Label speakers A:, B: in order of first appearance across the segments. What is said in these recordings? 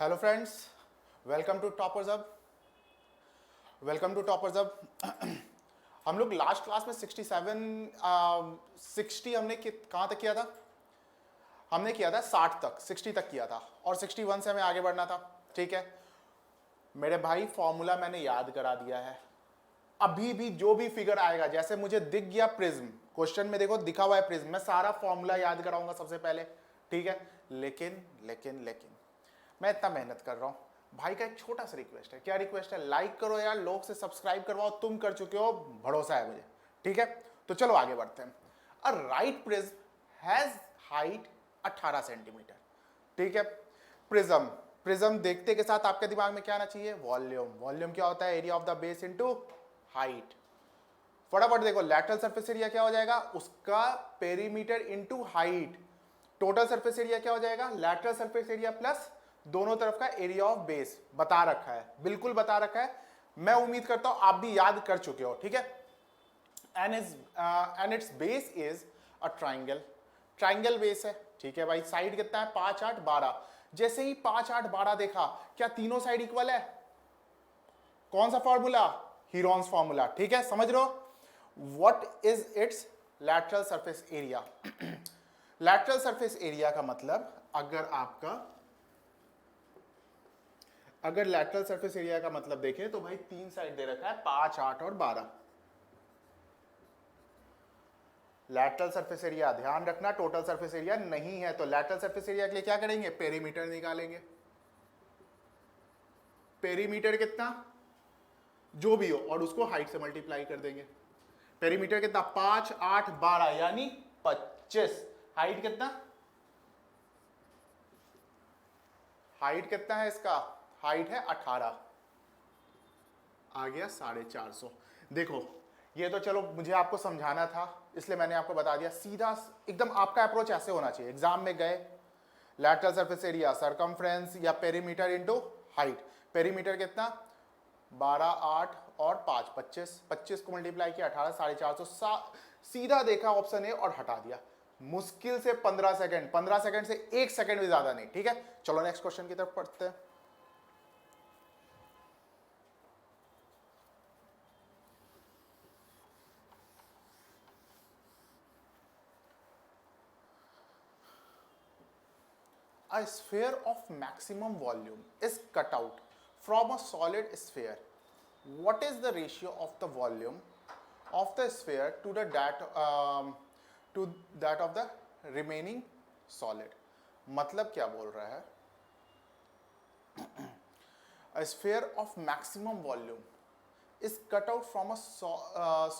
A: Hello friends, welcome to toppers अब। Welcome to toppers अब। हम लोग लास्ट क्लास में 60 हमने कहाँ तक किया था? हमने किया था 60 तक, 60 तक किया था और 61 से हमें आगे बढ़ना था। ठीक है मेरे भाई, फॉर्मूला मैंने याद करा दिया है। अभी भी जो भी फिगर आएगा, जैसे मुझे दिख गया प्रिज्म, क्वेश्चन में देखो दिखा हुआ है प्रिज्म, मैं सारा फॉर्मूला याद कराऊंगा सबसे पहले। ठीक है, लेकिन लेकिन लेकिन मैं इतना मेहनत कर रहा हूं भाई का एक छोटा सा रिक्वेस्ट है। क्या रिक्वेस्ट है? लाइक करो यार, लोग से सब्सक्राइब करवाओ। तुम कर चुके हो, भरोसा है मुझे। ठीक है, तो चलो आगे बढ़ते हैं। A right prism has height 18 centimetre. ठीक है, प्रिज्म प्रिज्म देखते के साथ आपके दिमाग में क्या आना चाहिए? वॉल्यूम। वॉल्यूम क्या होता है? Area of the base into height. फटाफट देखो, लैटरल सरफेस एरिया क्या हो जाएगा? उसका perimeter into height. Total surface area क्या हो जाएगा? लैटरल सरफेस एरिया प्लस दोनों तरफ का एरिया ऑफ बेस। बता रखा है, बिल्कुल बता रखा है। मैं उम्मीद करता हूं आप भी याद कर चुके हो। ठीक है, and it's base is a triangle. Triangle base है। ठीक है भाई, साइड कितना है? 5 8 12। जैसे ही 5 8 12 देखा, क्या तीनों साइड इक्वल है? कौन सा फॉर्मूला? Heron's formula. ठीक है, समझ रहे हो? What is it's lateral surface area? Lateral surface area का मतलब, अगर लैटरल सरफेस एरिया का मतलब देखें तो भाई तीन साइड दे रखा है, 5 8 और 12। लैटरल सरफेस एरिया ध्यान रखना, टोटल सरफेस एरिया नहीं है। तो लैटरल सरफेस एरिया के लिए क्या करेंगे? पेरीमीटर निकालेंगे। पेरीमीटर कितना जो भी हो, और उसको हाइट से मल्टीप्लाई कर देंगे। पेरीमीटर कितना? 5 8 12 यानी 25। हाइट कितना? हाइट कितना है इसका? हाइट है 18। आ गया 450। देखो, ये तो चलो मुझे आपको समझाना था, इसलिए मैंने आपको बता दिया। सीधा एकदम आपका अप्रोच ऐसे होना चाहिए। एग्जाम में गए, लैटरल सरफेस एरिया, सरकमफ्रेंस या पेरीमीटर इनटू हाइट। पेरीमीटर कितना? 12 8 और 5 25। 25 को मल्टीप्लाई किया 18, 450। सीधा देखा ऑप्शन ए और हटा दिया। मुश्किल से 15 सेकंड, 15 सेकंड से 1 सेकंड भी ज्यादा नहीं। ठीक है, चलो नेक्स्ट क्वेश्चन की तरफ पढ़ते हैं। A sphere of maximum volume is cut out from a solid sphere. What is the ratio of the volume of the sphere to that of the remaining solid? मतलब क्या बोल रहा है? A sphere of maximum volume is cut out from a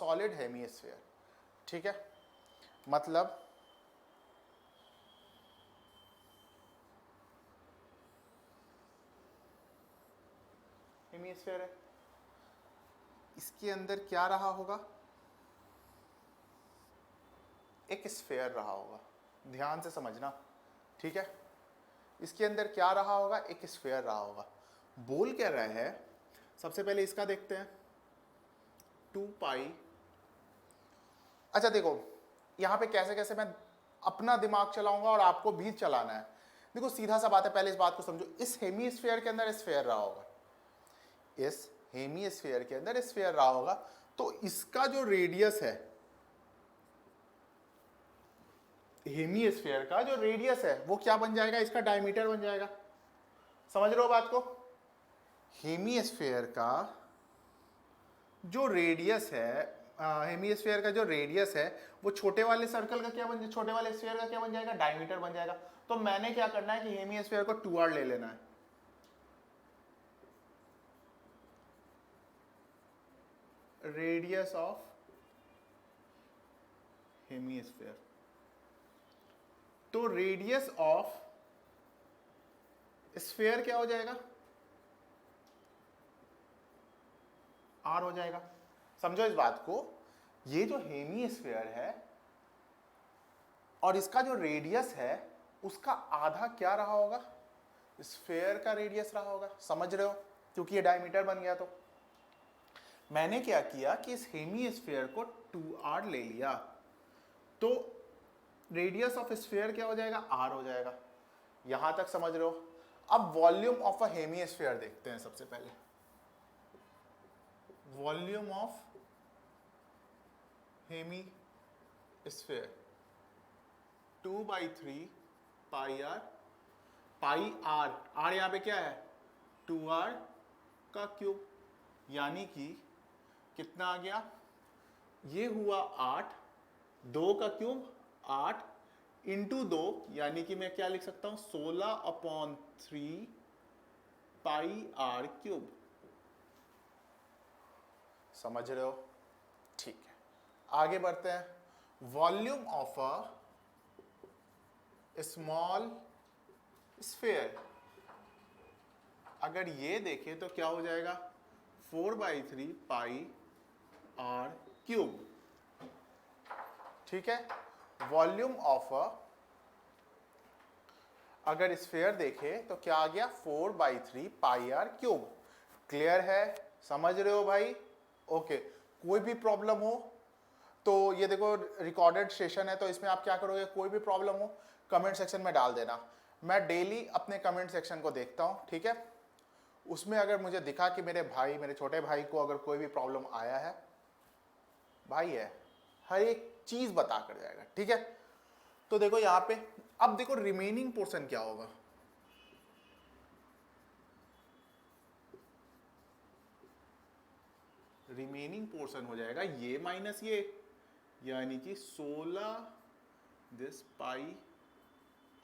A: solid hemisphere. ठीक है, मतलब hemisphere है, इसके अंदर क्या रहा होगा? एक स्फेयर रहा होगा। ध्यान से समझना। ठीक है, इसके अंदर क्या रहा होगा? एक स्फेयर रहा होगा। बोल क्या रहा है? सबसे पहले इसका देखते हैं, 2 पाई। अच्छा देखो, यहां पे कैसे कैसे मैं अपना दिमाग चलाऊंगा और आपको भी चलाना है। देखो सीधा सा बात है, पहले इस बात को समझो। इस हेमिस्फीयर के अंदर स्फेयर रहा होगा, इस हेमिस्फीयर के अंदर स्फीयर रहा होगा, तो इसका जो रेडियस है, हेमिस्फीयर का जो रेडियस है वो क्या बन जाएगा? इसका डायमीटर बन जाएगा। समझ रहे हो बात को? हेमिस्फीयर का जो रेडियस है, हेमिस्फीयर का जो रेडियस है वो छोटे वाले सर्कल का क्या बन जाएगा? छोटे वाले स्फीयर का क्या बन जाएगा? डायमीटर बन जाएगा। तो मैंने क्या करना है कि हेमिस्फीयर को 2r ले लेना है। रेडियस ऑफ हेमिस्फीयर, तो रेडियस ऑफ स्फीयर क्या हो जाएगा? आर हो जाएगा। समझो इस बात को, ये जो हेमिस्फीयर है और इसका जो रेडियस है उसका आधा क्या रहा होगा? स्फीयर का रेडियस रहा होगा। समझ रहे हो? क्योंकि ये डायमीटर बन गया। तो मैंने क्या किया कि इस हेमिस्फीयर को 2r ले लिया, तो रेडियस ऑफ स्फीयर क्या हो जाएगा? r हो जाएगा। यहां तक समझ रहे हो? अब वॉल्यूम ऑफ अ हेमिस्फीयर देखते हैं सबसे पहले। Volume of hemisphere 2/3 pi r, pi r, r यहां पे क्या है 2r का क्यूब, यानी कि कितना आ गया, ये हुआ 8, 2 का क्यूब 8 इंटू 2, यानी कि मैं क्या लिख सकता हूं 16/3 पाई आर क्यूब। समझ रहे हो? ठीक है, आगे बढ़ते हैं। Volume of a small sphere, अगर ये देखें तो क्या हो जाएगा 4/3 पाई आर क्यूब। ठीक है, वॉल्यूम ऑफ अगर स्फीयर देखें तो क्या आ गया 4/3 पाई आर क्यूब। क्लियर है? समझ रहे हो भाई? ओके, कोई भी प्रॉब्लम हो तो ये देखो रिकॉर्डेड सेशन है, तो इसमें आप क्या करोगे, कोई भी प्रॉब्लम हो कमेंट सेक्शन में डाल देना। मैं डेली अपने कमेंट सेक्शन को देखता हूँ, ठीक है, उसमें अगर मुझे दिखा कि मेरे भाई, मेरे छोटे भाई को अगर कोई भी प्रॉब्लम आया है, भाई है, हर एक चीज बता कर जाएगा। ठीक है, तो देखो यहां पे, अब देखो रिमेनिंग पोर्शन क्या होगा, रिमेनिंग पोर्शन हो जाएगा ये माइनस ये, यानी कि 16 this pi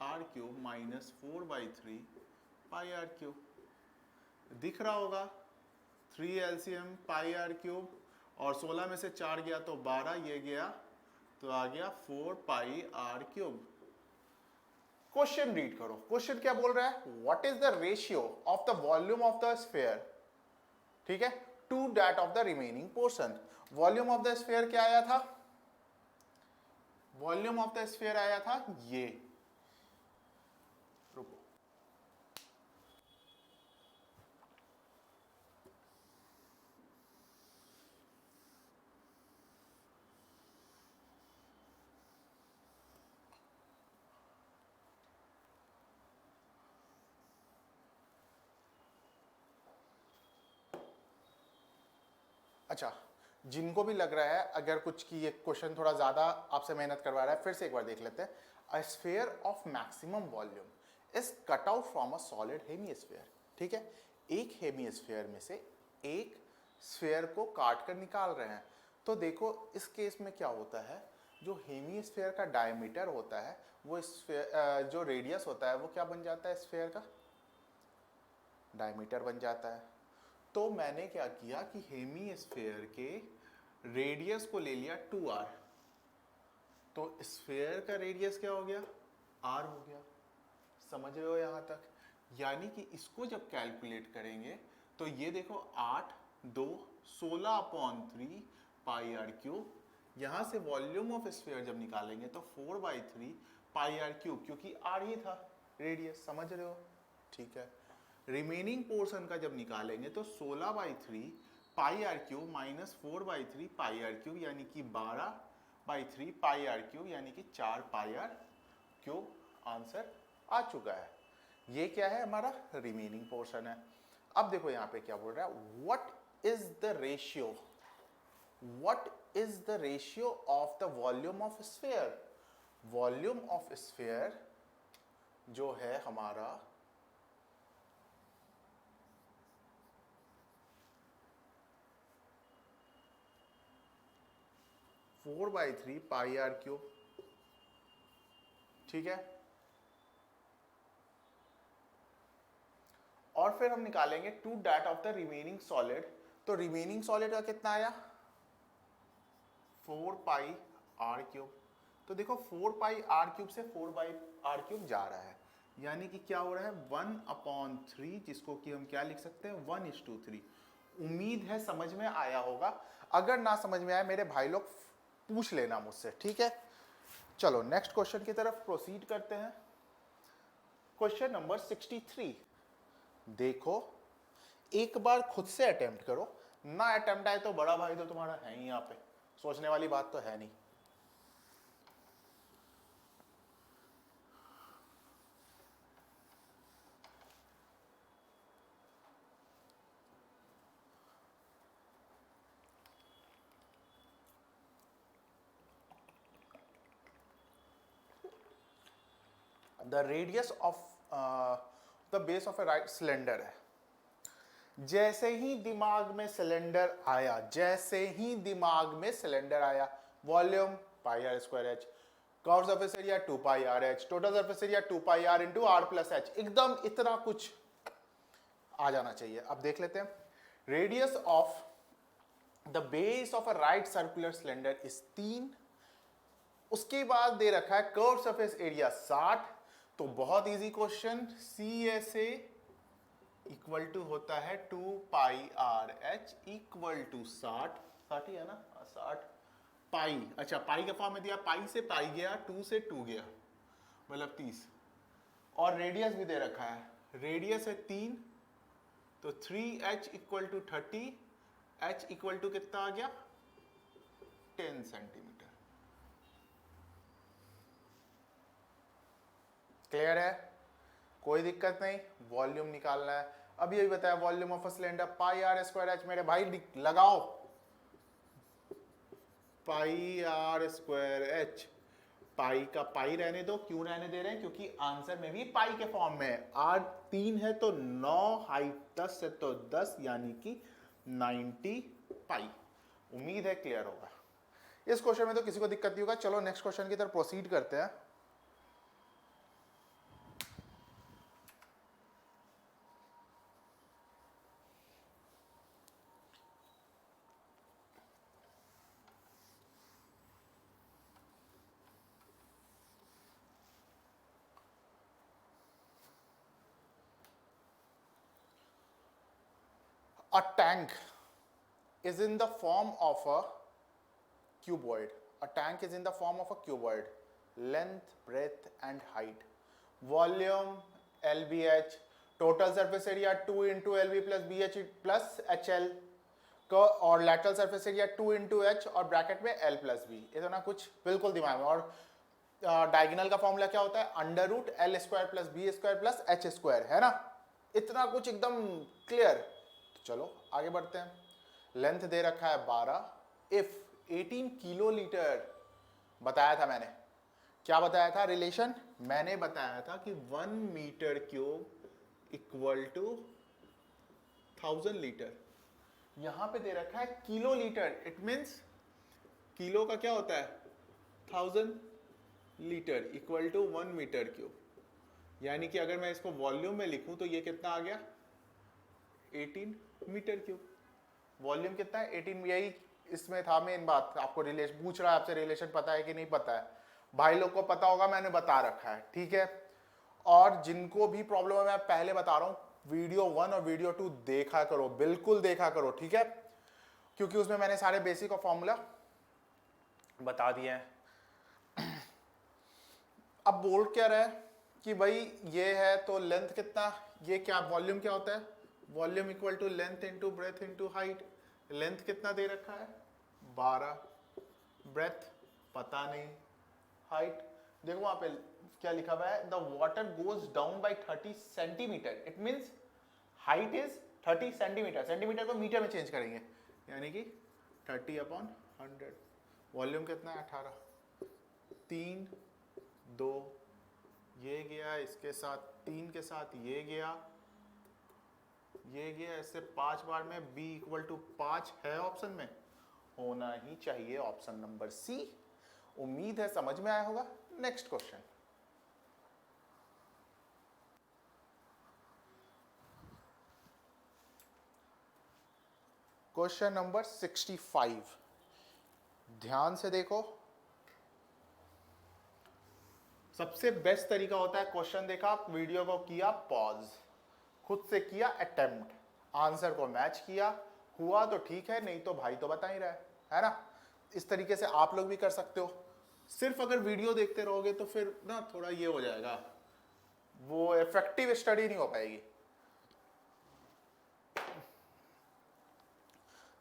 A: r cube minus 4/3 pi r cube. दिख रहा होगा 3 एलसीएम पाई आर क्यूब, और 16 में से 4 गया तो 12, ये गया तो आ गया 4 pi r cube. Question read करो, क्वेश्चन क्या बोल रहा है, what is the ratio of the volume of the sphere, ठीक है, to that of the remaining portion. Volume of the sphere क्या आया था, वॉल्यूम ऑफ द स्फीयर आया था ये, रुको, अच्छा, जिनको भी लग रहा है अगर कुछ की ये क्वेश्चन थोड़ा ज़्यादा आपसे मेहनत करवा रहा है, फिर से एक बार देख लेते हैं। A sphere of maximum volume is cut out from a solid hemisphere. ठीक है, एक हेमिस्फीयर में से एक स्फीयर को काट कर निकाल रहे हैं। तो देखो इस केस में क्या होता है, जो हेमिस्फीयर का डायमीटर होता है वो स्फीयर, जो रेडियस होता है वो क्या बन जाता है, स्फीयर का डायमीटर बन जाता है। तो मैंने क्या किया कि हेमिस्फीयर के रेडियस को ले लिया 2r, तो स्फीयर का रेडियस क्या हो गया, r हो गया। समझ रहे हो यहां तक? यानी कि इसको जब कैलकुलेट करेंगे तो ये देखो 8 2 16/3 पाई आर क्यूब, यहां से वॉल्यूम ऑफ स्फीयर जब निकालेंगे तो 4/3 पाई आर क्यूब, क्योंकि r ही था रेडियस। समझ रहे हो? ठीक है, रिमेनिंग पोर्शन का जब निकालेंगे तो 16/3 pi r cube minus 4/3 pi r cube, यानी कि 12/3 पाई आर क्यूब, यानी कि 4 पाई आर क्यूब आंसर आ चुका है। ये क्या है, हमारा रिमेनिंग पोर्शन है। अब देखो यहां पे क्या बोल रहा है, what is the ratio, what is the ratio of the volume of sphere. Volume of sphere जो है हमारा 4/3 पाई आर क्यूब। ठीक है, और फिर हम निकालेंगे to that of the remaining solid. तो रिमेनिंग सॉलिड का कितना आया, 4 पाई आर क्यूब। तो देखो 4 पाई आर क्यूब से 4 पाई आर क्यूब जा रहा है, यानी कि क्या हो रहा है 1/3, जिसको कि हम क्या लिख सकते हैं 1:3। उम्मीद है समझ में आया होगा, अगर ना समझ में आया मेरे भाई लोग पूछ लेना मुझसे। ठीक है, चलो नेक्स्ट क्वेश्चन की तरफ प्रोसीड करते हैं। Question number 63। देखो एक बार खुद से अटेम्प्ट करो, ना अटेम्प्ट आए तो बड़ा भाई तो तुम्हारा है ही, यहाँ पे सोचने वाली बात तो है नहीं। The radius of the base of A right cylinder है। जैसे ही दिमाग में सिलेंडर आया, जैसे ही दिमाग में सिलेंडर आया, volume pi r square h, curve surface area 2 pi r h, total surface area 2 pi r into r plus h, एकदम इतना कुछ आ जाना चाहिए। अब देख लेते हैं, radius of the base of a right circular cylinder is 3। उसके बाद दे रखा है कर्व सरफेस एरिया 60। तो बहुत easy question, C S A equal to होता है 2 pi r h equal to 60 ही है ना, 60 पाई। अच्छा, पाई का फॉर्म में दिया, पाई से पाई गया, 2 से 2 गया, मतलब 30। और रेडियस भी दे रखा है, रेडियस है 3, तो 3h equal to 30, h equal to कितना आ गया, 10 सेंटीमीटर। क्लियर है, कोई दिक्कत नहीं। वॉल्यूम निकालना है, अभी यही बताया, volume of a cylinder pi r square h. मेरे भाई लगाओ, pi r square h. Pi का पाई रहने दो, क्यों रहने दे रहे हैं, क्योंकि आंसर में भी पाई के फॉर्म में है। आर 3 है तो 9, हाइट 10 है तो 10, यानी कि 90 पाई। उम्मीद है क्लियर होगा। इस क्वेश्चन में तो किसी को दिक्कत नहीं होगा। चलो नेक्स्ट क्वेश्चन की तरफ प्रोसीड करते हैं। A tank is in the form of a cuboid. A tank is in the form of a cuboid. Length, breadth and height. Volume LBH. Total surface area 2 into LB plus BH plus HL. और lateral surface area 2 into H और bracket में L plus B। इतना कुछ बिल्कुल दिमाग में। और diagonal का फॉर्मूला क्या होता है, under root L square plus b square plus h square, है ना। इतना कुछ एकदम क्लियर। चलो आगे बढ़ते हैं। लेंथ दे रखा है 12। इफ 18 किलो लीटर बताया था मैंने, क्या बताया था रिलेशन, मैंने बताया था कि 1 metre cube equal to 1000 litre. यहां पे दे रखा है kilo litre, it means kilo का क्या होता है 1000 litre equal to 1 metre cube. यानी कि अगर मैं इसको वॉल्यूम में लिखूं तो ये कितना आ गया 18 मीटर क्यूब। वॉल्यूम कितना है 18। यही इसमें था मेन बात। आपको रिलेशन पूछ रहा है, आपसे रिलेशन पता है कि नहीं पता है, भाई लोग को पता होगा, मैंने बता रखा है, ठीक है। और जिनको भी प्रॉब्लम है, मैं पहले बता रहा हूं, वीडियो 1 और वीडियो 2 देखा करो, बिल्कुल देखा करो, ठीक है, क्योंकि उसमें मैंने सारे बेसिक और फॉर्मूला बता दिए हैं। अब बोल क्या रहा है कि भाई ये है तो लेंथ कितना, ये क्या वॉल्यूम क्या होता है, volume equal to length into breadth into height. Length कितना दे रखा है 12, ब्रेथ पता नहीं, हाइट देखो वहां पे क्या लिखा हुआ है, the water goes down by 30 centimetre. It means height is 30 centimetre. Centimetre को मीटर में चेंज करेंगे, यानी कि 30/100। वॉल्यूम कितना है 18। 3 2 ये गया, इसके साथ 3 के साथ ये गया, ये गया, इससे 5 बार में b इक्वल टू 5 है ऑप्शन में, होना ही चाहिए ऑप्शन नंबर सी। उम्मीद है समझ में आया होगा। Next question, question number 65। ध्यान से देखो, सबसे बेस्ट तरीका होता है क्वेश्चन देखा, वीडियो को किया पॉज, खुद से किया अटेम्प्ट, आंसर को मैच किया, हुआ तो ठीक है, नहीं तो भाई तो बता ही रहा है ना। इस तरीके से आप लोग भी कर सकते हो। सिर्फ अगर वीडियो देखते रहोगे तो फिर ना थोड़ा ये हो जाएगा, वो इफेक्टिव स्टडी नहीं हो पाएगी।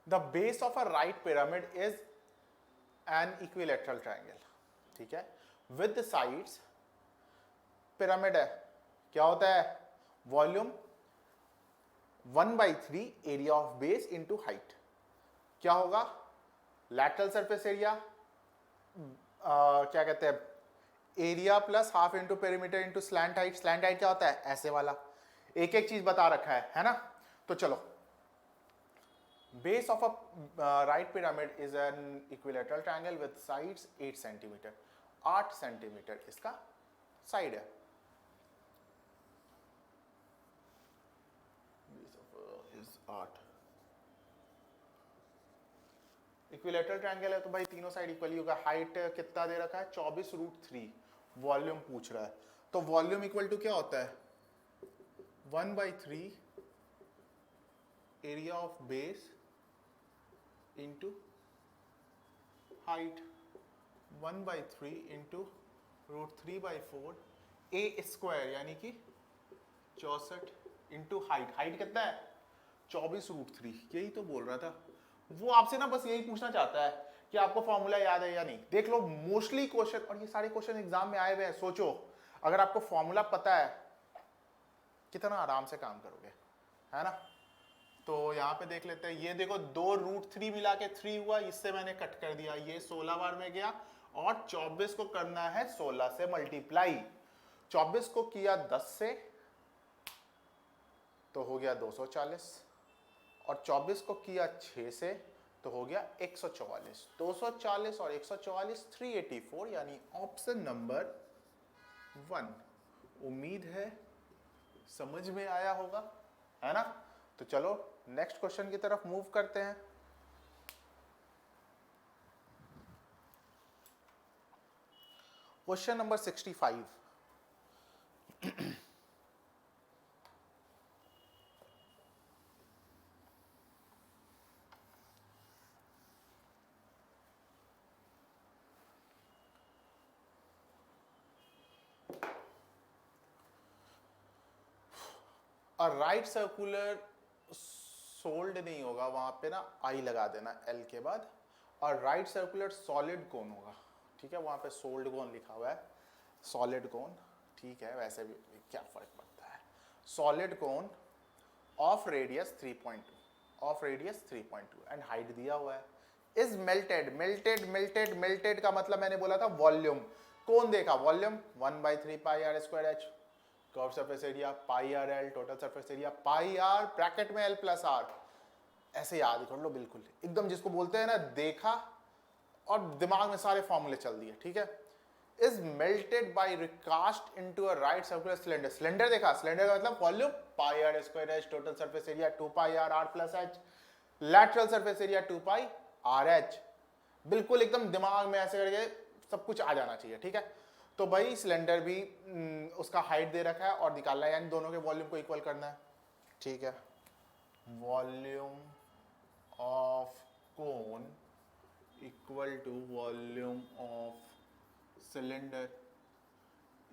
A: The base of a right pyramid is an equilateral triangle, ठीक है, विद साइड्स, पिरामिड है, क्या होता है volume 1/3 area of base into height. क्या होगा लैटरल सरफेस एरिया, क्या कहते हैं area plus half into perimeter into slant height. Slant height क्या होता है? ऐसे वाला। एक एक चीज बता रखा है ना। तो चलो, base of a right pyramid is an equilateral triangle with sides 8 centimetre. 8 centimetre इसका साइड है। इज 8। इक्विलेटरल ट्रायंगल है तो भाई तीनों साइड इक्वली होगा। हाइट कितना दे रखा है? 24√3। वॉल्यूम पूछ रहा है, तो वॉल्यूम इक्वल टू क्या होता है? 1/3 area of base into height. 1/3 into √3/4 A square, यानी कि 64 इंटू हाइट। हाइट कितना है? 24√3। यही तो बोल रहा था वो आपसे ना, बस यही पूछना चाहता है कि आपको फॉर्मूला याद है या नहीं। देख लो, मोस्टली क्वेश्चन, और ये सारे क्वेश्चन एग्जाम में आए हुए हैं। सोचो, अगर आपको फॉर्मूला पता है कितना आराम से काम करोगे, है ना। तो यहाँ पे देख लेते हैं। ये देखो, 2√3 मिला के 3 हुआ, इससे मैंने कट कर दिया। ये 16 बार में गया, और 24 को करना है 16 से मल्टीप्लाई। 24 को किया 10 से तो हो गया 240, और 24 को किया 6 से तो हो गया 144। 240 और 144 384, यानी ऑप्शन नंबर 1। उम्मीद है समझ में आया होगा, है ना। तो चलो नेक्स्ट क्वेश्चन की तरफ मूव करते हैं। Question number 65। और राइट सर्कुलर सोल्ड नहीं होगा, वहां पे ना आई लगा देना एल के बाद। और राइट सर्कुलर सॉलिड कोन होगा, ठीक है। वहां पे सोल्ड कोन लिखा हुआ है, सॉलिड कोन, ठीक है। वैसे भी क्या फर्क पड़ता है। Solid cone of radius 3.2, of radius 3.2 and height दिया हुआ है। Is melted. Melted melted melted का मतलब मैंने बोला था वॉल्यूम। कौन देखा? Volume 1/3 pi r square h. Curve surface area pi r l. Total surface area pi r bracket में एल प्लस आर। ऐसे याद कर लो, बिल्कुल एकदम, जिसको बोलते हैं ना देखा और दिमाग में सारे फॉर्मूले चल दिए, ठीक है। Is melted by recast into a right circular cylinder. Cylinder देखा? सिलेंडर का मतलब volume pi r square h. Total surface area 2 pi r r plus h. Lateral surface area 2 pi r h. बिल्कुल एकदम दिमाग में ऐसे करके सब कुछ आ जाना चाहिए, ठीक है। तो भाई सिलेंडर भी उसका हाइट दे रखा है और निकालना है, यानी दोनों के वॉल्यूम को इक्वल करना है, ठीक है। Volume of cone equal to volume of cylinder.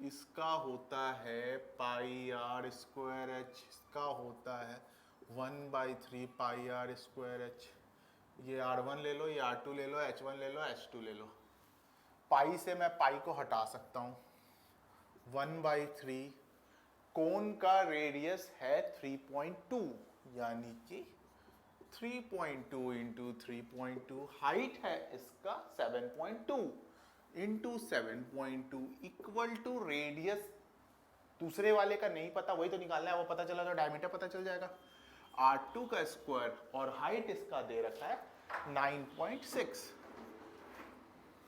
A: इसका होता है पाई आर स्क्वायर एच। इसका होता है 1/3 पाई आर स्क्वायर एच। ये R1 ले लो, ये R2 ले लो, H1 ले लो, H2 ले लो। पाई से मैं पाई को हटा सकता हूँ। 1/3 कोन का रेडियस है 3.2, यानी कि 3.2 इंटू 3.2। हाइट है इसका 7.2 इंटू 7.2 इक्वल टू रेडियस। दूसरे वाले का नहीं पता, वही तो निकालना है। वो पता चला तो डायमीटर पता चल जाएगा। R2 का स्क्वायर, और हाइट इसका दे रखा है 9.6।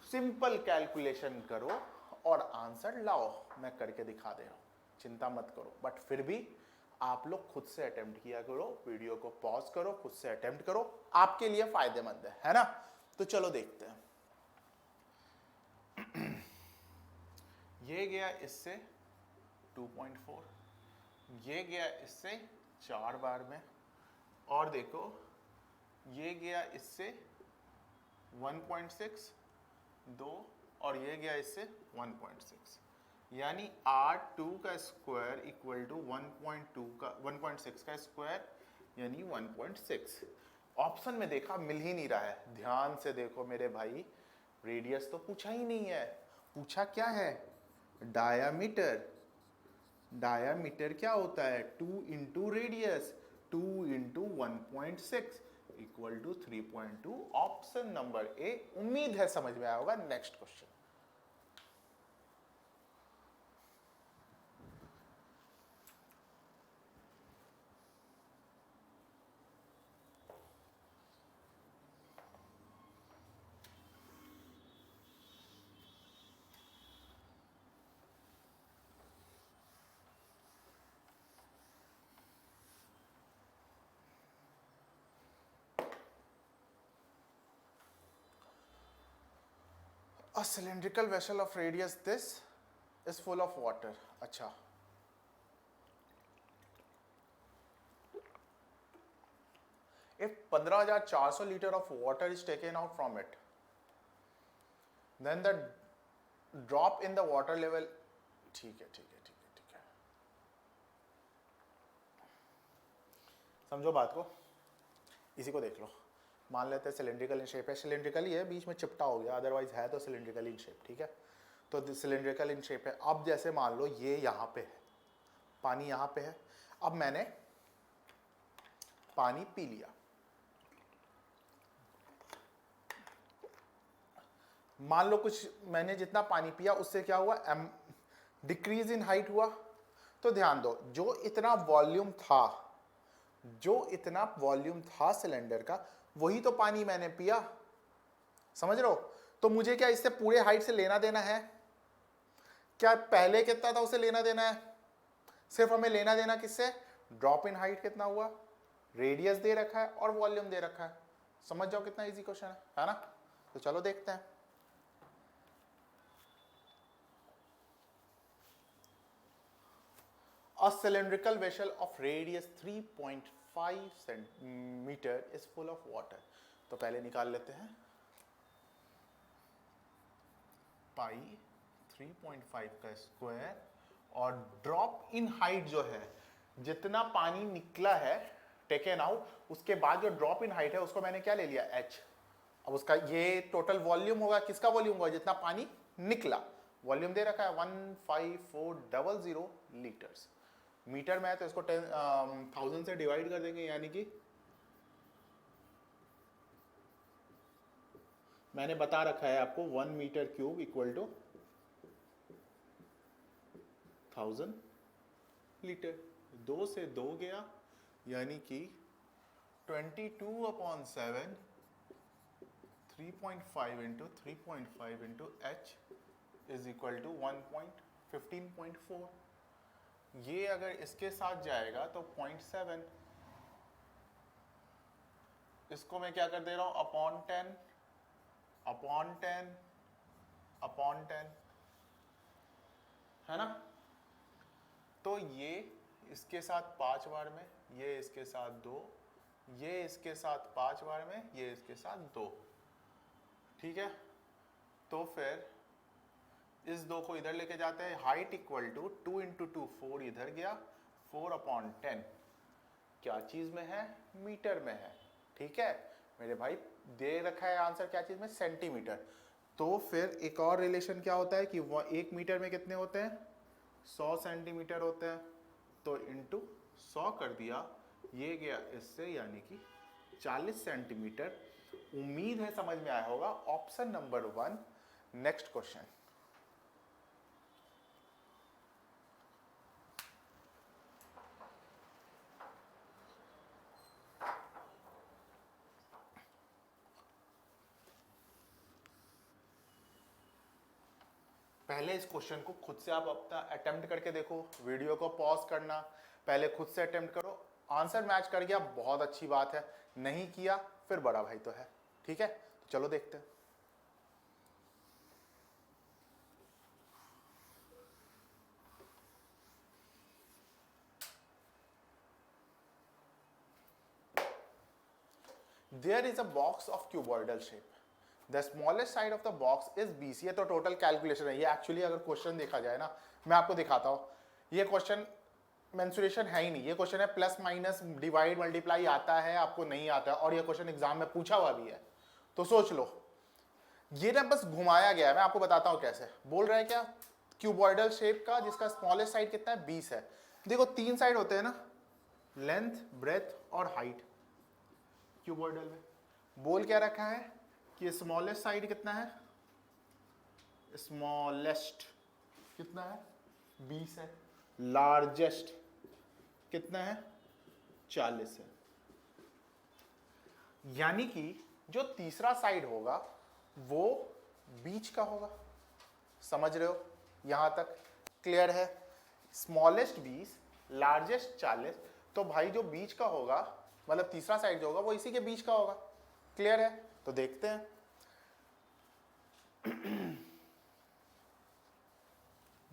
A: सिंपल कैलकुलेशन करो और आंसर लाओ। मैं करके दिखा दे रहा हूं, चिंता मत करो। बट फिर भी आप लोग खुद से अटेम्प्ट किया करो, वीडियो को पॉज करो, खुद से अटेम्प्ट करो, आपके लिए फायदेमंद है ना। तो चलो देखते हैं। ये गया इससे 2.4, ये गया इससे 4 बार में, और देखो ये गया इससे 1.6 2, और ये गया इससे 1.6, यानी R2 का स्क्वायर इक्वल टू 1.2 का 1.6 का स्क्वायर, यानी 1.6। ऑप्शन में देखा मिल ही नहीं रहा है। ध्यान से देखो मेरे भाई, रेडियस तो पूछा ही नहीं है। पूछा क्या है? डायामीटर। डायामीटर क्या होता है? 2 into radius, 2 into 1.6 equal to 3.2। Option number A. उम्मीद है समझ में आया होगा। Next question. A cylindrical vessel of radius this is full of water. अच्छा, if 15,400 liter of water is taken out from it, then the drop in the water level. ठीक है ठीक है ठीक है ठीक है, समझो बात को, इसी को देख लो. मान लेते हैं सिलेंड्रिकल इन शेप है, सिलेंड्रिकल ही है, बीच में चिपटा हो गया, अदरवाइज है तो सिलेंड्रिकल इन शेप. ठीक है, तो सिलेंड्रिकल इन शेप है. अब जैसे मान लो ये यहाँ पे है, पानी यहाँ पे है. अब मैंने पानी पी लिया, मान लो कुछ मैंने जितना पानी पिया उससे क्या हुआ, डिक्रीज इन हाइट हुआ. तो ध्यान दो, जो इतना वॉल्यूम था सिलेंडर का, वही तो पानी मैंने पिया. समझ रहे हो? तो मुझे क्या इससे पूरे हाइट से लेना देना है? क्या पहले कितना था उसे लेना देना है? सिर्फ हमें लेना देना किससे? ड्रॉप इन हाइट कितना हुआ, रेडियस दे रखा है और वॉल्यूम दे रखा है. समझ जाओ कितना इजी क्वेश्चन है ना? तो चलो देखते हैं. A cylindrical vessel of radius 3.5 centimeter is full of water. तो पहले निकाल लेते हैं पाई 3.5 का स्क्वायर, और ड्रॉप इन हाइट जो है, जितना पानी निकला है टेकन आउट, उसके बाद जो ड्रॉप इन हाइट है उसको मैंने क्या ले लिया, h. अब उसका ये टोटल वॉल्यूम होगा, किसका वॉल्यूम होगा, जितना पानी निकला. वॉल्यूम दे रखा है 15400 लीटर्स. मीटर में है तो इसको 1000 से डिवाइड कर देंगे, यानी कि मैंने बता रखा है आपको 1 metre cube equal to 1000 litre. 2 से 2 गया, यानी कि 22/7 3.5 into 3.5 into h is equal to 1.15.4. ये अगर इसके साथ जाएगा तो 0.7. इसको मैं क्या कर दे रहा हूं, अपॉन 10 है ना? तो ये इसके साथ 5 बार में, ये इसके साथ 2, ये इसके साथ 5 बार में, ये इसके साथ 2. ठीक है, तो फिर इस 2 को इधर लेके जाते हैं. हाइट इक्वल टू 2 इंटू 2 4 इधर गया, 4/10 क्या चीज में है, मीटर में है. ठीक है मेरे भाई, दे रखा है आंसर क्या चीज में, सेंटीमीटर. तो फिर एक और रिलेशन क्या होता है कि 1 मीटर में कितने होते हैं, 100 सेंटीमीटर होते हैं. तो इंटू 100 कर दिया, ये गया इससे, यानी कि 40 सेंटीमीटर. उम्मीद है समझ में आया होगा. Option number 1. Next question. पहले इस क्वेश्चन को खुद से आप अपना अटेम्प्ट करके देखो, वीडियो को पॉज करना, पहले खुद से अटेम्प्ट करो. आंसर मैच कर गया, बहुत अच्छी बात है. नहीं किया फिर बड़ा भाई तो है. ठीक है, तो चलो देखते हैं. There is a box of cuboidal shape. The smallest side of the box is BC. ये तो टोटल कैलकुलेशन है. ये एक्चुअली अगर क्वेश्चन देखा जाए ना, मैं आपको दिखाता हूँ. ये क्वेश्चन मेंसुरेशन है ही नहीं. ये क्वेश्चन है प्लस माइनस डिवाइड मल्टीप्लाई आता है, आपको नहीं आता है, और ये क्वेश्चन एग्जाम में पूछा हुआ भी है. तो सोच लो, ये ना बस घुमाया गया है. मैं आपको बताता हूँ कैसे. बोल रहा है क्या, क्यूबॉइडल शेप का जिसका स्मॉलेस्ट साइड कितना है, 20 है. देखो 3 साइड होते हैं ना, लेंथ, ब्रेथ और हाइट. क्यूबॉइडल में बोल क्या रखा है कि स्मॉलेस्ट साइड कितना है, स्मॉलेस्ट कितना है, 20 है. लार्जेस्ट कितना है, 40 है. यानी कि जो तीसरा साइड होगा वो बीच का होगा. समझ रहे हो? यहां तक क्लियर है? Smallest 20, largest 40. तो भाई जो बीच का होगा, मतलब तीसरा साइड जो होगा वो इसी के बीच का होगा. क्लियर है? तो देखते हैं.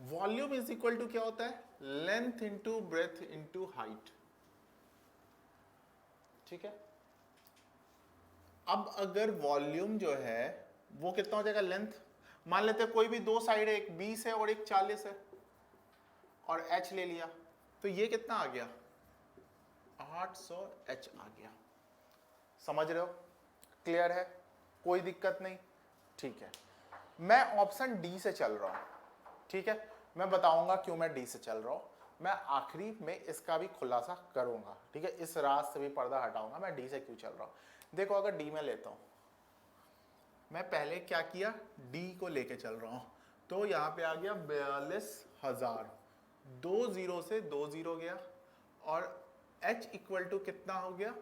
A: वॉल्यूम इज इक्वल टू क्या होता है, length into breadth into height, ठीक है। अब अगर वॉल्यूम जो है वो कितना हो जाएगा, लेंथ, मान लेते हैं कोई भी दो साइड है, एक 20 है और एक 40 है, और h ले लिया, तो ये कितना आ गया, 800 h आ गया। समझ रहे हो, क्लियर है, कोई दिक्कत नहीं, ठीक है। मैं ऑप्शन डी से चल रहा हूं, ठीक है, मैं बताऊंगा क्यों मैं डी से चल रहा हूं, मैं आखिरी में इसका भी खुलासा करूंगा, ठीक है, इस रात से भी पर्दा हटाऊंगा, मैं डी से क्यों चल रहा हूं। देखो अगर डी में लेता हूं, मैं पहले क्या किया, डी को लेके चल रहा हूं, तो यहां पे आ गया 42,000, 2 जीरो से 2 जीरो गया, और h इक्वल टू कितना हो गया,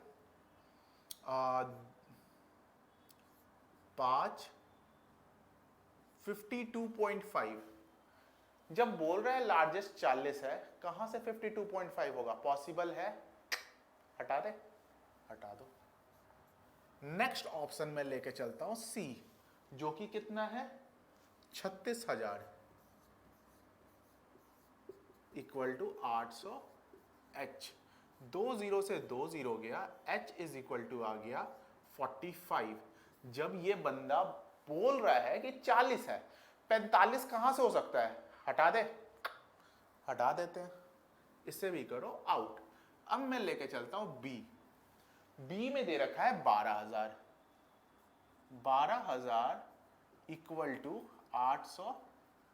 A: 5, 52.5। जब बोल रहा है लार्जेस्ट 40 है, कहां से 52.5 होगा, पॉसिबल है, हटा दे, हटा दो। नेक्स्ट ऑप्शन में लेके चलता हूं सी, जो कि कितना है 36,000 इक्वल टू 800 h, 2 जीरो से 2 जीरो गया, h इज इक्वल टू आ गया 45। जब ये बंदा बोल रहा है कि 40 है, 45 कहां से हो सकता है, हटा दे, हटा देते हैं, इससे भी करो आउट। अब मैं लेके चलता हूं बी, बी में दे रखा है 12,000, 12,000 इक्वल टू 800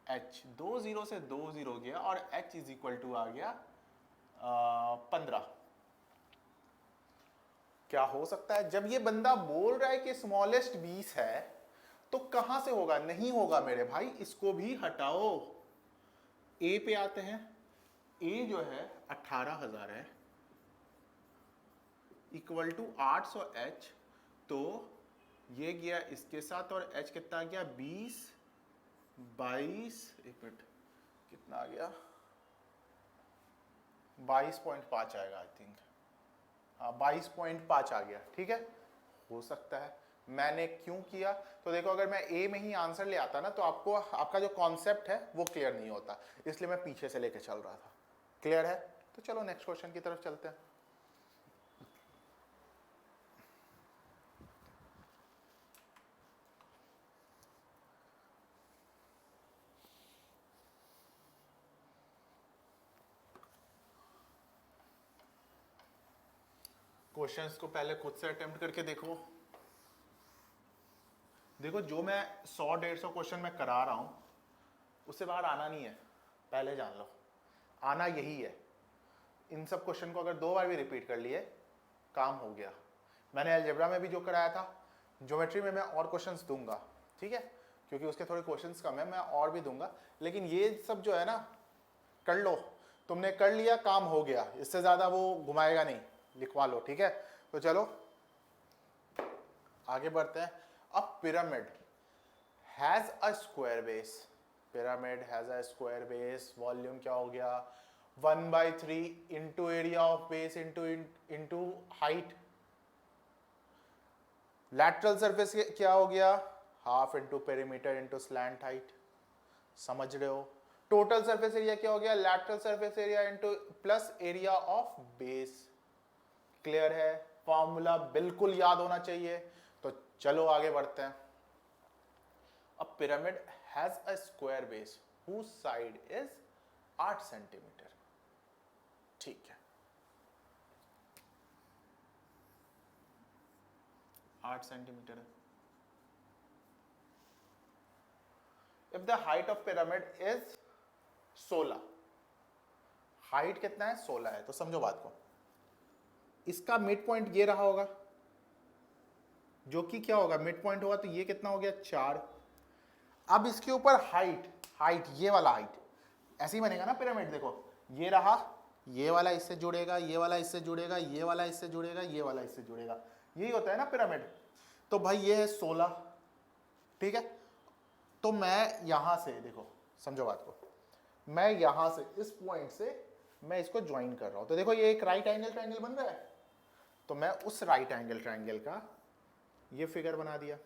A: h, 2 जीरो से 2 जीरो गया, और h इज इक्वल टू आ गया 15। क्या हो सकता है, जब ये बंदा बोल रहा है कि स्मॉलेस्ट 20 है, तो कहां से होगा, नहीं होगा मेरे भाई, इसको भी हटाओ। ए पे आते हैं, ए जो है 18,000 है इक्वल टू 800 h, तो ये गया इसके साथ, और h कितना आ गया 20, 22, एक मिनट कितना आ गया, 22.5 आएगा आई थिंक, हाँ 22.5 आ गया, ठीक है, हो सकता है। मैंने क्यों किया, तो देखो अगर मैं ए में ही आंसर ले आता ना, तो आपको आपका जो कॉन्सेप्ट है वो क्लियर नहीं होता, इसलिए मैं पीछे से लेके चल रहा था। क्लियर है, तो चलो नेक्स्ट क्वेश्चन की तरफ चलते हैं। क्वेश्चंस को पहले खुद से अटेम्प्ट करके देखो। देखो जो मैं 100-150 क्वेश्चन मैं करा रहा हूं, उससे बाहर आना नहीं है, पहले जान लो, आना यही है। इन सब क्वेश्चन को अगर 2 बार भी रिपीट कर लिए, काम हो गया। मैंने अलजेब्रा में भी जो कराया था, ज्योमेट्री में मैं और क्वेश्चंस दूंगा, ठीक है, क्योंकि उसके थोड़े क्वेश्चंस कम है, मैं और भी दूंगा, लेकिन ये सब जो है ना, कर लो, तुमने कर लिया, काम हो गया, इससे ज़्यादा वो घुमाएगा नहीं, लिखवा लो, ठीक है। तो चलो आगे बढ़ते हैं। A pyramid has a square base, pyramid has a square base, volume क्या हो गया 1/3 into area of base into height, lateral surface क्या हो गया half into perimeter into slant height, समझ रहे हो। टोटल सरफेस एरिया क्या हो गया, lateral surface area into plus area of base. Clear है, फॉर्मूला बिल्कुल याद होना चाहिए। तो चलो आगे बढ़ते हैं। A pyramid has a square base whose side is 8 centimetre, ठीक है, 8 सेंटीमीटर है। If the height of pyramid is 16, height कितना है 16 है, तो समझो बात को, इसका मिड पॉइंट ये रहा होगा, जो कि क्या होगा मिड पॉइंट होगा, तो ये कितना हो गया 4। अब इसके ऊपर हाइट ये वाला हाइट ऐसे ही बनेगा ना पिरामिड, देखो ये रहा, ये वाला इससे जुड़ेगा, ये वाला इससे जुड़ेगा, ये वाला इससे जुड़ेगा, ये वाला इससे जुड़ेगा, यही होता है ना पिरामिड। तो भाई ये है 16, ठीक है। तो मैं यहां से देखो, समझो बात को, मैं यहां से इस पॉइंट से मैं इसको ज्वाइन कर रहा हूं, तो देखो ये एक राइट एंगल ट्रायंगल बन रहा है, तो मैं उस राइट एंगल ट्रायंगल का ये फिगर बना दिया,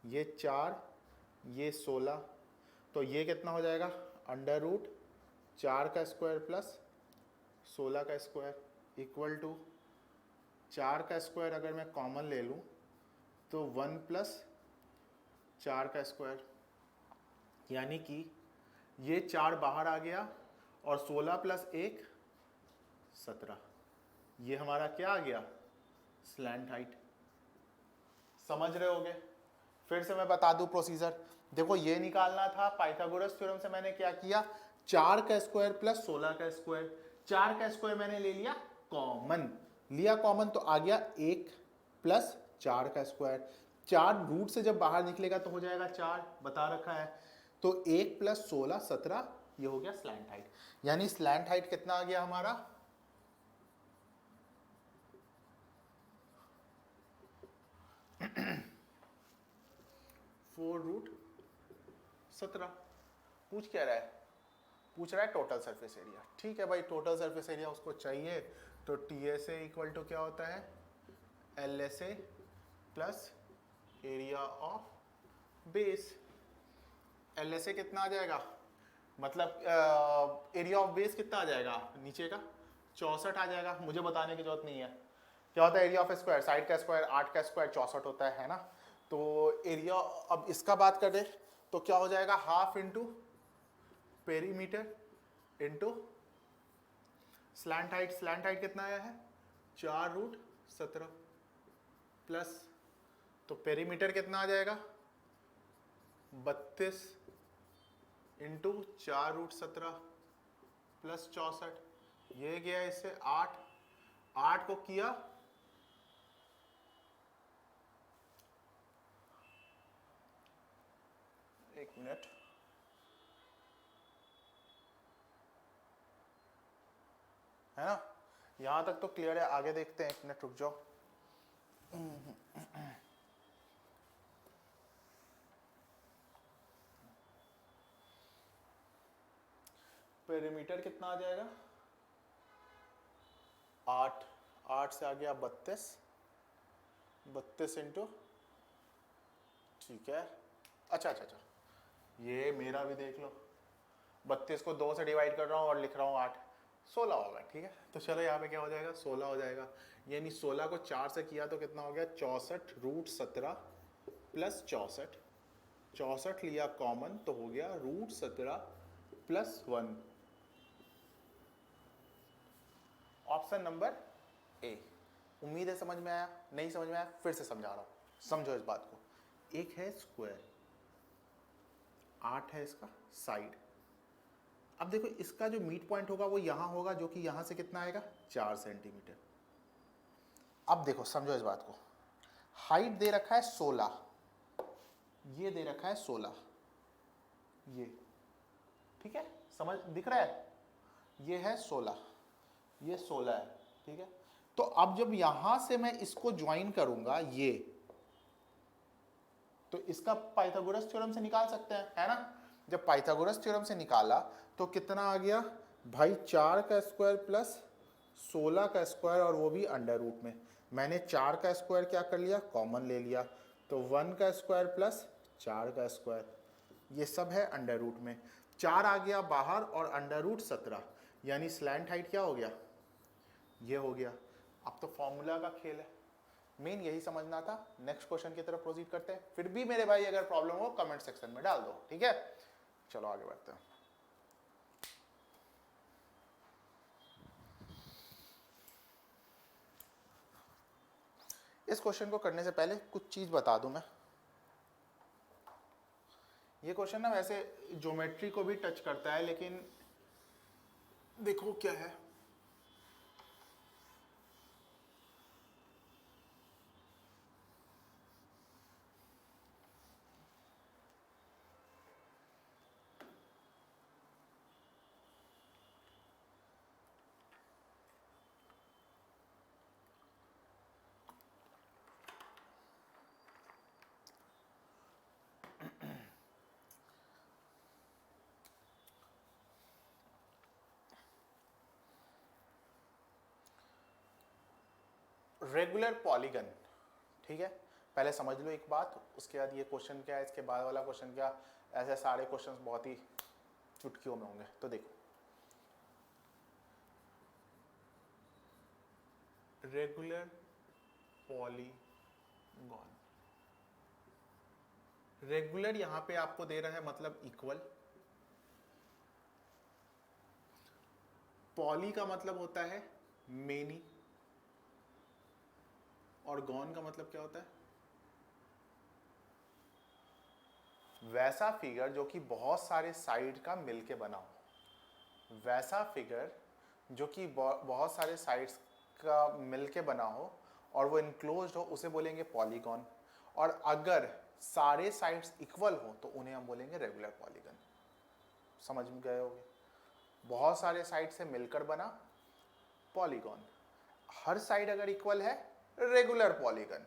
A: ये 4 ये 16, तो ये कितना हो जाएगा √4 4 का स्क्वायर प्लस 16 का स्क्वायर इक्वल टू 4 का स्क्वायर अगर मैं कॉमन ले लूँ तो 1 प्लस 4 का स्क्वायर, यानी कि ये 4 बाहर आ गया और 16 प्लस 1 17, ये हमारा क्या आ गया, स्लैंट हाइट। समझ रहे होगे? फिर से मैं बता दूं प्रोसीजर। देखो ये निकालना था, पाइथागोरस थ्योरम से मैंने क्या किया, 4 का स्क्वायर प्लस 16 का स्क्वायर, 4 का स्क्वायर मैंने ले लिया कॉमन, लिया कॉमन तो आ गया 1 प्लस 4 का स्क्वायर, 4 रूट से जब बाहर निकलेगा तो हो जाएगा 4, बता रखा है, तो 1 प्लस 16 17, ये हो गया स्लैंट हाइट। यानी स्लैंट हाइट कितना आ गया हमारा, 4√17। पूछ क्या रहा है, पूछ रहा है टोटल सरफेस एरिया। ठीक है भाई, टोटल सरफेस एरिया उसको चाहिए, तो TSA इक्वल टू क्या होता है, LSA plus area of base. LSA कितना आ जाएगा, मतलब एरिया ऑफ बेस कितना आ जाएगा नीचे का, 64 आ जाएगा। मुझे बताने की जरूरत नहीं है। क्या होता है एरिया ऑफ स्क्वायर, साइड का स्क्वायर 8 का स्क्वायर 64 होता है ना। तो एरिया, अब इसका बात करें तो क्या हो जाएगा, half into perimeter into slant height. Slant height कितना आया है, 4√17 प्लस, तो पेरीमीटर कितना आ जाएगा, 32 इंटू 4√17 प्लस 64, ये गया इससे 8, 8 को किया 1 मिनट, है ना, यहां तक तो क्लियर है, आगे देखते हैं, 1 मिनट रुक जाओ। पेरीमीटर कितना आ जाएगा, 8, 8 से आ गया 32, 32 इंटू, ठीक है, अच्छा अच्छा अच्छा, ये मेरा भी देख लो, 32 को 2 से डिवाइड कर रहा हूँ और लिख रहा हूँ 8, 16 होगा। ठीक है, तो चलो यहाँ पे क्या हो जाएगा, 16 हो जाएगा। यानी 16 को 4 से किया तो कितना हो गया, 64√17 प्लस 64, 64 लिया कॉमन तो हो गया √17 प्लस 1। Option number A. उम्मीद है समझ में आया, नहीं समझ में आया फिर से समझा रहा हूँ, समझो इस बात को। एक है स्क्वायर, 8 है इसका साइड। अब देखो इसका जो मिड पॉइंट होगा वो यहां होगा, जो कि यहां से कितना आएगा, 4 सेंटीमीटर। अब देखो समझो इस बात को, हाइट दे रखा है 16, ये दे रखा है 16, ये ठीक है, समझ दिख रहा है, ये है 16, ये 16 है, ठीक है। तो अब जब यहां से मैं इसको ज्वाइन करूंगा ये, तो इसका पाइथागोरस थ्योरम से निकाल सकते हैं, है ना। जब पाइथागोरस थ्योरम से निकाला तो कितना आ गया भाई, 4 का स्क्वायर प्लस 16 का स्क्वायर, और वो भी अंडर रूट में। मैंने 4 का स्क्वायर क्या कर लिया, कॉमन ले लिया, तो 1 का स्क्वायर प्लस 4 का स्क्वायर, ये सब है अंडर रूट में। 4 आ गया बाहर और अंडर रूट 17, यानी स्लैंट हाइट क्या हो गया, ये हो गया। अब तो फॉर्मूला का खेल है, मेन यही समझना था। नेक्स्ट क्वेश्चन की तरफ प्रोसीड करते हैं। फिर भी मेरे भाई अगर प्रॉब्लम हो कमेंट सेक्शन में डाल दो, ठीक है। चलो आगे बढ़ते हैं। इस क्वेश्चन को करने से पहले कुछ चीज बता दूं मैं। ये क्वेश्चन ना वैसे ज्योमेट्री को भी टच करता है, लेकिन देखो क्या है, रेगुलर पॉलीगन, ठीक है। पहले समझ लो एक बात, उसके बाद ये क्वेश्चन क्या है, इसके बाद वाला क्वेश्चन क्या, ऐसे सारे क्वेश्चंस बहुत ही चुटकियों में होंगे। तो देखो रेगुलर पॉलीगॉन। रेगुलर यहां पे आपको दे रहा है मतलब इक्वल, पॉली का मतलब होता है मेनी, और गॉन का मतलब क्या होता है? वैसा फिगर जो कि बहुत सारे साइड का मिलके बना हो, वैसा फिगर जो कि बहुत सारे साइड्स का मिलके बना हो और वो इनक्लोज्ड हो, उसे बोलेंगे पॉलीगॉन। और अगर सारे साइड्स इक्वल हो तो उन्हें हम बोलेंगे रेगुलर पॉलीगन। समझ में गए होंगे? बहुत सारे साइड से मिलकर बना पॉलीगॉन, हर साइड अगर इक्वल है रेगुलर पॉलीगन।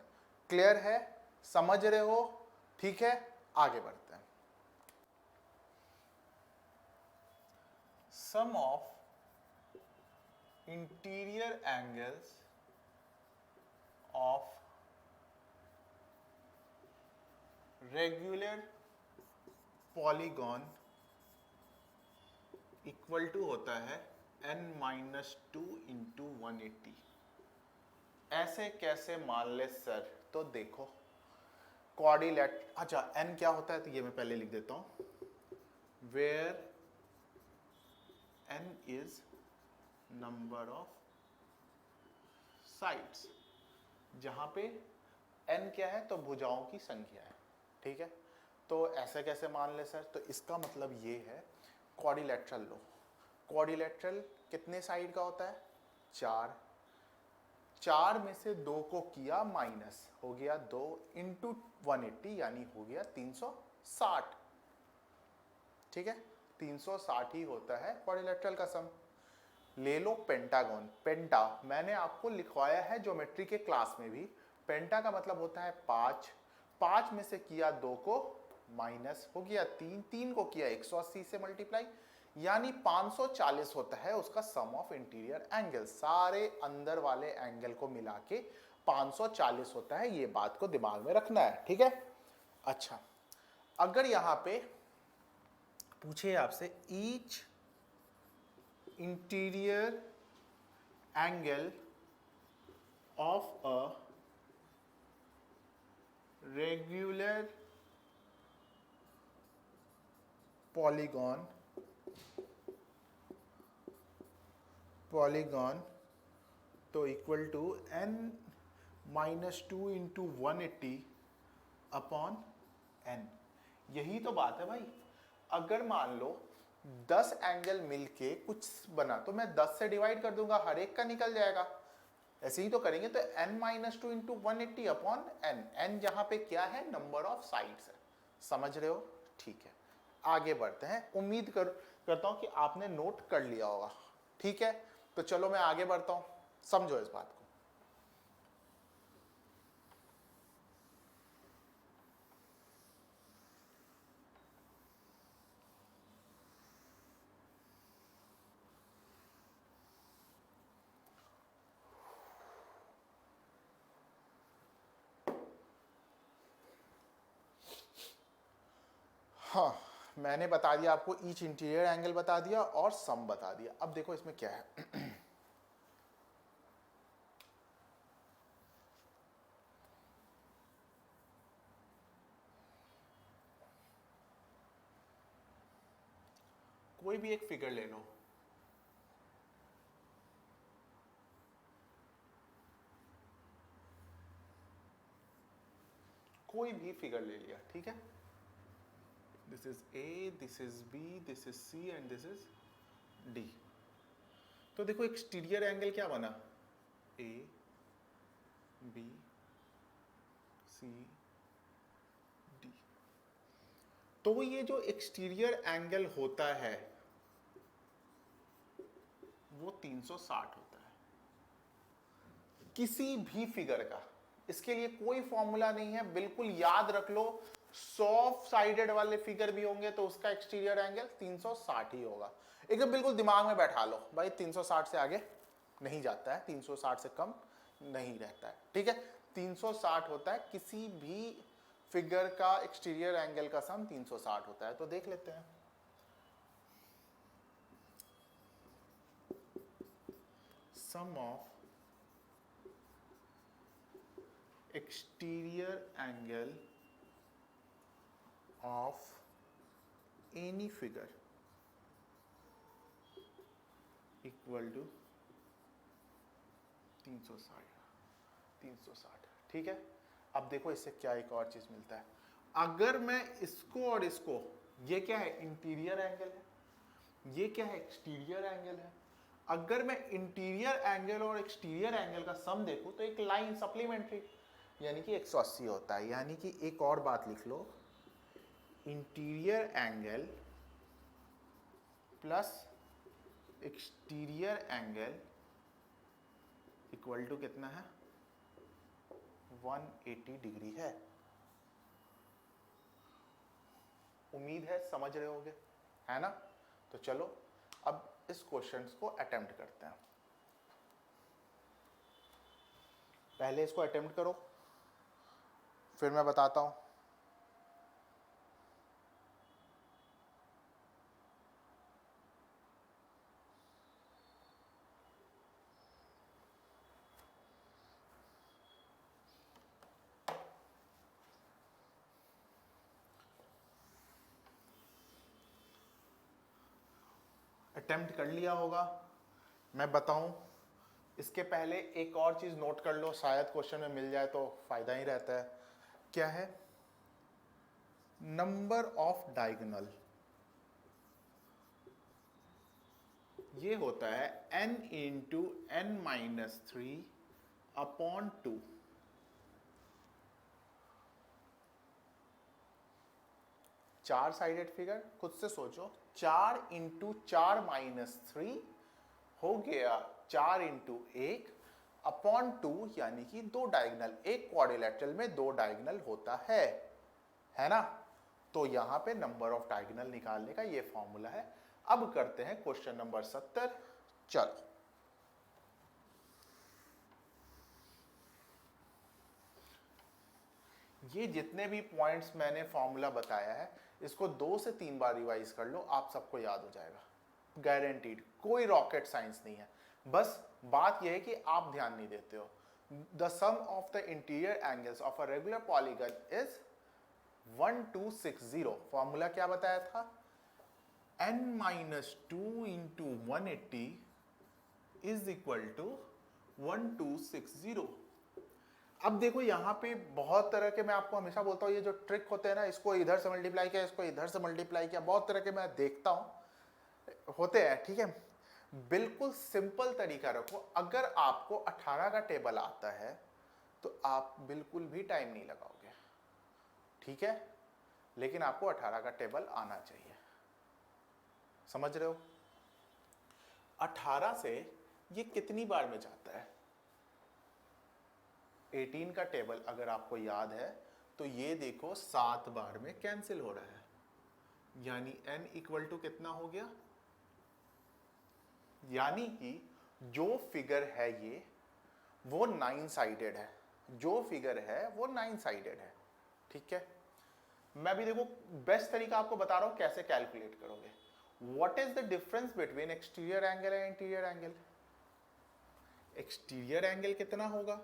A: क्लियर है? समझ रहे हो? ठीक है, आगे बढ़ते हैं। Sum of interior angles of regular polygon equal to होता है n-2 इंटू 180। ऐसे कैसे मान ले सर? तो देखो क्वाड्रिलेट, अच्छा n क्या होता है तो ये मैं पहले लिख देता हूं, where n is number of sides. जहां पे n क्या है तो भुजाओं की संख्या है, ठीक है। तो ऐसे कैसे मान ले सर? तो इसका मतलब ये है, क्वाड्रिलेटरल लो। क्वाड्रिलेटरल कितने साइड का होता है? 4। 4 में से 2 को किया माइनस, हो गया 2 इंटू 180 यानी हो गया 360। ठीक है, 360 ही होता है क्वाड्रिलेटरल का सम। ले लो पेंटागन। पेंटा मैंने आपको लिखवाया है ज्योमेट्री के क्लास में भी। पेंटा का मतलब होता है 5। 5 में से किया 2 को माइनस, हो गया 3। 3 को किया 180 से मल्टीप्लाई, यानी 540 होता है उसका सम ऑफ इंटीरियर एंगल। सारे अंदर वाले एंगल को मिला के 540 होता है, ये बात को दिमाग में रखना है, ठीक है। अच्छा, अगर यहां पे पूछे आपसे each interior angle of a regular polygon तो equal to n-2 into 180 upon n। यही तो बात है भाई। अगर मान लो 10 एंगल मिलके कुछ बना तो मैं 10 से डिवाइड कर दूंगा, हर एक का निकल जाएगा। ऐसे ही तो करेंगे तो n-2 into 180 upon n। n जहां पे क्या है? नंबर ऑफ साइड्स है। समझ रहे हो? ठीक है, आगे बढ़ते हैं। उम्मीद करता हूं कि आपने नोट कर लिया होगा। ठीक है, तो चलो मैं आगे बढ़ता हूं, समझो इस बात को। हाँ, मैंने बता दिया आपको, ईच इंटीरियर एंगल बता दिया और सम बता दिया। अब देखो इसमें क्या है। कोई भी एक फिगर ले लो, कोई भी फिगर ले लिया, ठीक है। This is A, this is B, this is C and this is D. तो देखो एक्सटीरियर एंगल क्या बना? A B C D. तो ये जो एक्सटीरियर एंगल होता है वो 360 होता है किसी भी फिगर का। इसके लिए कोई फॉर्मूला नहीं है, बिल्कुल याद रख लो। 100 साइडेड वाले फिगर भी होंगे तो उसका एक्सटीरियर एंगल 360 ही होगा। एकदम बिल्कुल दिमाग में बैठा लो भाई, 360 से आगे नहीं जाता है, 360 से कम नहीं रहता है, ठीक है। 360 होता है किसी भी फिगर का एक्सटीरियर एंगल का सम 360 होता है। तो देख लेते हैं। Sum of exterior angle of any figure equal to 360। ठीक है, अब देखो इससे क्या एक और चीज मिलता है। अगर मैं इसको और इसको, ये क्या है इंटीरियर एंगल है, ये क्या है एक्सटीरियर एंगल है, अगर मैं इंटीरियर एंगल और एक्सटीरियर एंगल का सम देखूं तो एक लाइन सप्लीमेंट्री यानी कि 180 होता है। यानी कि एक और बात लिख लो, interior angle plus exterior angle equal to कितना है 180 डिग्री है। उम्मीद है समझ रहे होगे, है ना। तो चलो अब इस क्वेश्चन को अटेम्प्ट करते हैं। पहले इसको अटेम्प्ट करो, फिर मैं बताता हूं। अटेम्प्ट कर लिया होगा, मैं बताऊं इसके पहले एक और चीज नोट कर लो, शायद क्वेश्चन में मिल जाए तो फायदा ही रहता है। क्या है, नंबर ऑफ डायगोनल, ये होता है n into n minus 3 upon 2। चार साइडेड फिगर, खुद से सोचो, 4 इंटू 4 माइनस 3 हो गया 4 इंटू 1 अपॉन 2, यानी कि 2 डायगोनल। एक क्वाड्रिलेटरल में 2 डायगोनल होता है ना। तो यहां पे नंबर ऑफ डायगोनल निकालने का ये फॉर्मूला है। अब करते हैं क्वेश्चन नंबर 70। चलो ये जितने भी पॉइंट्स मैंने फॉर्मूला बताया है इसको 2 से 3 बार रिवाइज कर लो, आप सबको याद हो जाएगा, गारंटीड। कोई रॉकेट साइंस नहीं है, बस बात यह है कि आप ध्यान नहीं देते हो। The sum of the interior angles of a regular polygon is 1260। Formula क्या बताया था, n minus 2 into 180 is equal to 1260। अब देखो यहां पे बहुत तरह के, मैं आपको हमेशा बोलता हूं ये जो ट्रिक होते हैं ना, इसको इधर से मल्टीप्लाई किया, इसको इधर से मल्टीप्लाई किया, बहुत तरह के मैं देखता हूं होते हैं। ठीक है, बिल्कुल सिंपल तरीका रखो। अगर आपको 18 का टेबल आता है तो आप बिल्कुल भी टाइम नहीं लगाओगे, ठीक है, लेकिन आपको 18 का टेबल आना चाहिए। समझ रहे हो, 18 से ये कितनी बार में जाता है, 18 का टेबल अगर आपको याद है तो ये देखो 7 बार में कैंसिल हो रहा है, यानी n इक्वल टू कितना हो गया, यानी कि जो फिगर है ये वो 9 साइडेड है, जो फिगर है वो 9 साइडेड है। ठीक है, मैं भी देखो बेस्ट तरीका आपको बता रहा हूं कैसे कैलकुलेट करोगे। What is the difference between exterior angle and interior angle. Exterior angle कितना होगा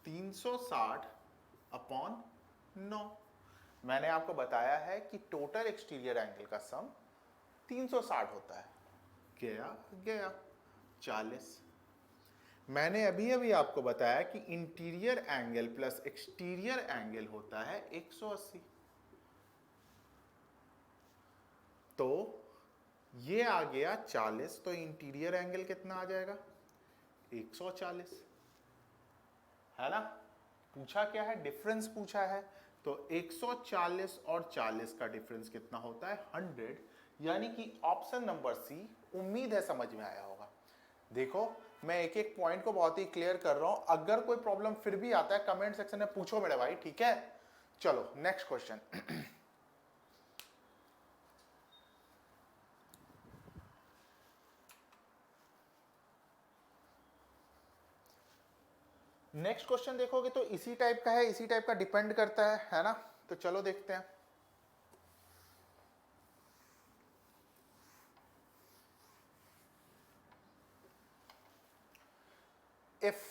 A: 360 अपॉन 9। मैंने आपको बताया है कि टोटल एक्सटीरियर एंगल का सम 360 होता है। गया गया 40। मैंने अभी अभी आपको बताया कि interior angle plus exterior angle होता है 180। तो ये आ गया 40, तो इंटीरियर एंगल कितना आ जाएगा 140, है ना। पूछा क्या है, डिफरेंस पूछा है, तो 140 और 40 का डिफरेंस कितना होता है 100, यानी कि ऑप्शन नंबर सी। उम्मीद है समझ में आया होगा। देखो मैं एक एक पॉइंट को बहुत ही क्लियर कर रहा हूं, अगर कोई प्रॉब्लम फिर भी आता है कमेंट सेक्शन में पूछो मेरे भाई, ठीक है। चलो नेक्स्ट क्वेश्चन। नेक्स्ट क्वेश्चन देखोगे तो इसी टाइप का है, इसी टाइप का डिपेंड करता है ना। तो चलो देखते हैं। इफ,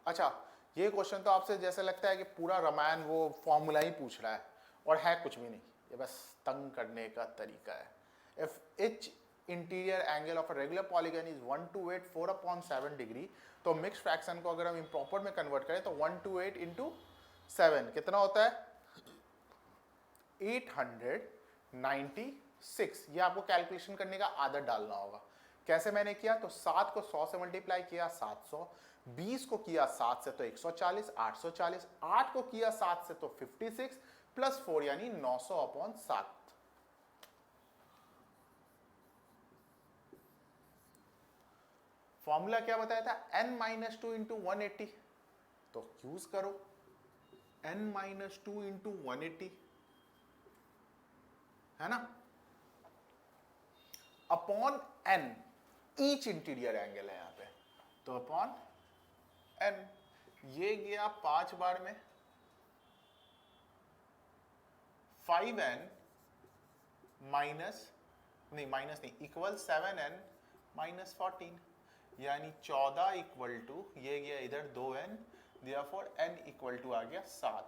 A: अच्छा ये क्वेश्चन तो आपसे जैसे लगता है कि पूरा रामायण वो फॉर्मूला ही पूछ रहा है, और है कुछ भी नहीं, ये बस तंग करने का तरीका है। If H interior angle of a regular polygon is 128 4/7 degree, तो मिक्स फ्रैक्शन को अगर हम इम्प्रॉपर में कन्वर्ट करें तो 128 इंटू 7 कितना होता है 896। ये आपको कैलकुलेशन करने का आदत डालना होगा। कैसे मैंने किया, तो 7 को 100 से मल्टीप्लाई किया 700, 20 को किया 7 से तो 140, 840, 8 को किया 7 से तो 56 प्लस 4 यानी 900/7। फॉर्मूला क्या बताया था, n-2 इंटू 180, तो यूज करो n-2 इंटू 180, है ना, upon n, each interior angle है यहां पे, तो अपॉन n, ये गया 5 बार में 5n माइनस नहीं इक्वल 7n माइनस 14, यानी 14 इक्वल टू, ये गया इधर 2n, therefore n equal to आ गया 7।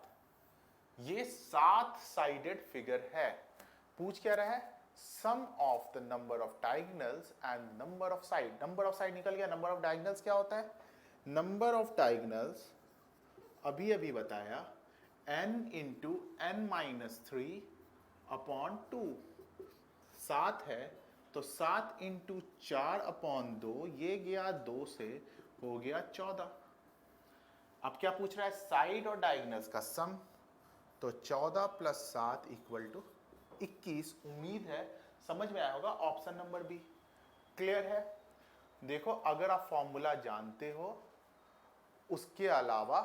A: ये 7 साइडेड फिगर है। पूछ क्या रहा है, sum of the number of diagonals and number of side. Number of side निकल गया, नंबर ऑफ डायगोनल्स क्या होता है, नंबर ऑफ डायगोनल्स अभी अभी बताया n इंटू n-3 अपॉन 2, 7 है तो 7 इंटू 4/2, ये गया 2 से हो गया 14। अब क्या पूछ रहा है, साइड और डायगोनल्स का सम, तो 14 प्लस 7 इक्वल टू 21। उम्मीद है समझ में आया होगा, ऑप्शन नंबर बी क्लियर है। देखो अगर आप फॉर्मूला जानते हो, उसके अलावा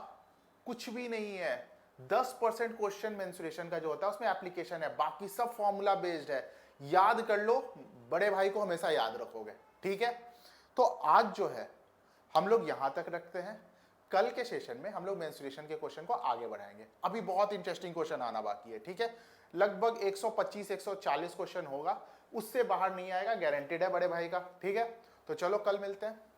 A: कुछ भी नहीं है। 10% क्वेश्चन मेंसुरेशन का जो होता है उसमें एप्लीकेशन है, बाकी सब फॉर्मूला बेस्ड है। याद कर लो, बड़े भाई को हमेशा याद रखोगे, ठीक है। तो आज जो है हम लोग यहां तक रखते हैं, कल के सेशन में हम लोग मेंसुरेशन के क्वेश्चन को आगे बढ़ाएंगे। अभी बहुत इंटरेस्टिंग क्वेश्चन आना बाकी है, ठीक है। लगभग 125-140 क्वेश्चन होगा, उससे बाहर नहीं आएगा, गारंटेड है बड़े भाई का, ठीक है। तो चलो कल मिलते हैं।